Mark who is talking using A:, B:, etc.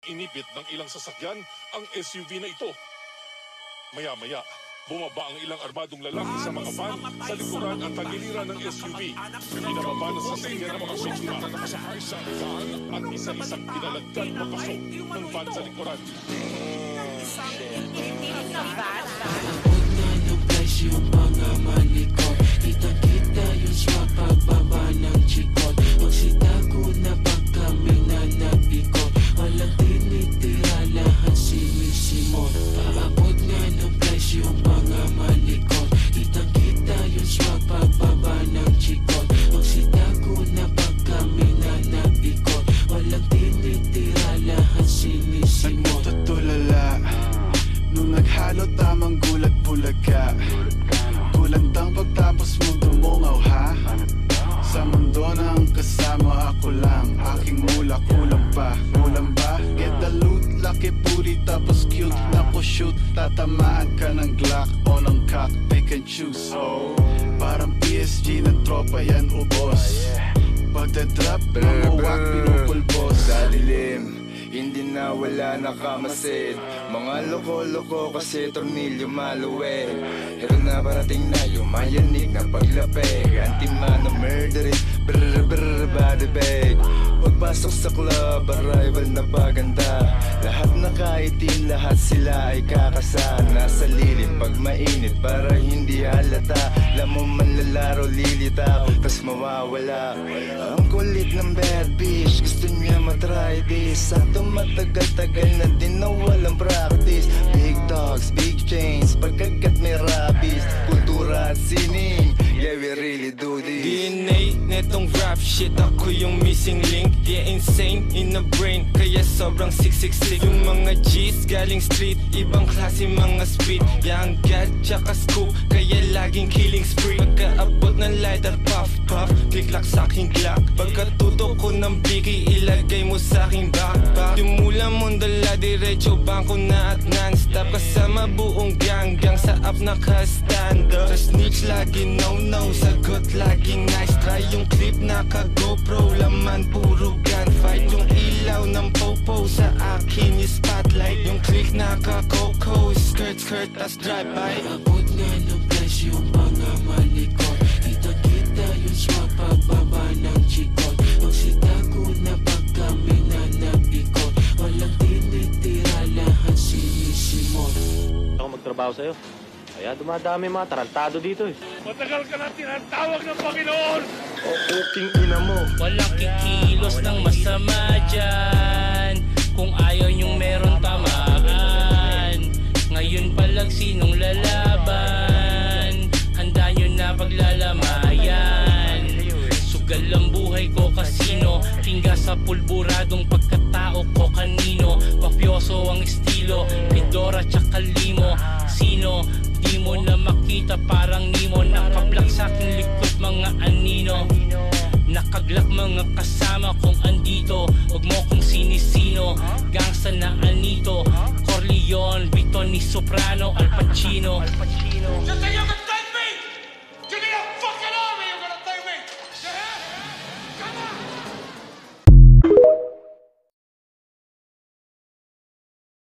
A: Inipit ng ilang sasakyan ang SUV na ito. Maya-maya, bumaba ang ilang armadong lalaki sa mga van sa likuran at tagiliran ng SUV. Pinababa na sa sasakyan ng mga biktima na nakasakay sa van at isa-isang pinalagdan papasok ng van sa likuran.
B: Abot na ng price yung mga malikot. Kitang-kita yung swag pagbaba ng chikot. Magsitago na pag kami na nabikot. Walang tinitira, lahat sinisimot. Abot na ng price yung mga malikot. Kitang-kita yung swag pagbaba ng chikot. Magsitago na pag kami na nabikot. Walang tinitira, lahat sinisimot.
C: Nagmututulala nung naghalo tamang gulat bulaga. Kulandang pagtapos mong dumungaw ha. Sa mundo ng kasama ako lang. Aking mula kulang pa. Kulang ba? Get the loot, laki booty tapos cute na ko shoot. Tatamaan ka ng Glock o ng cock, pick and choose. Parang PSG ng tropa yan ubos. Pagdadrop, mamuwak, pinupulbos.
D: Sa dilim, hindi na wala nakamasid. Mga loko-loko kasi tornilyo maluweg. Pero na parating na yung mayanig na paglapeg. Anti-mano murderin, brr brr body bag. Pagpasok sa club, arrival na paganda. Lahat nakaitim, lahat sila ay kakasa. Nasa lilim pag mainit para hindi halata. Alam mo manlalaro lilitaw, tas mawawala. Ang kulit ng bad bitch, gusto niya matry this. Sakto matagal-tagal na din na walang practice. Big dogs, big chains, pagkagat may rabies. Kultura at sining, yeah we really do this.
E: DNA netong rap shit, ako yung missing link. Yeah, insane in the brain, kaya sobrang 666. Yung mga G's galing street, ibang klase mga speed. Young God, tsaka scoop, kaya laging killing spree. Pagkaabot ng lighter, puff puff, click-lock sa aking Glock. Pagkatutok ko ng biki, ilagay mo sa aking backpack. Yung mula mong dala, diretso bangko na at non-stop. Kasama buong gang, sa up naka-stand up. Sa snitch lagi no-no, sagot laging nice try. Yung clip naka-GoPro, laman puro gunfight. Yung ilaw ng popo sa akin yung spotlight. Yung click naka-coco, skirt tas drive-by.
B: Abot na ng price yung mga malikot. Kita-kita yung swag pagbaba ng chikot. Magsitago na pag kami na nabikot. Walang tinitira, lahat sinisimot.
F: Ako magtrabaho sa'yo. Kaya dumadami mga tarantado dito eh.
A: Matagal ka na tinatawag ng Panginoon!
D: O cooking ina mo.
G: Walang kikilos ng masama dyan. Kung ayaw nyong meron tamaan. Ngayon palang sinong lalaban? Handa nyo na paglalamayan. Sugal ang buhay ko kasino. Tingga sa pulburadong pagkatao ko kanino. Mafioso ang estilo, Pidora tsaka limo. Sino? Di mo na makita parang Nemo. Nakablak sa aking likod mga anino. Nakaglak mga kasama kong andito. Huwag mo kong sinisino. Gangsta na anito. Corleone, Vito ni Soprano, Al Pacino.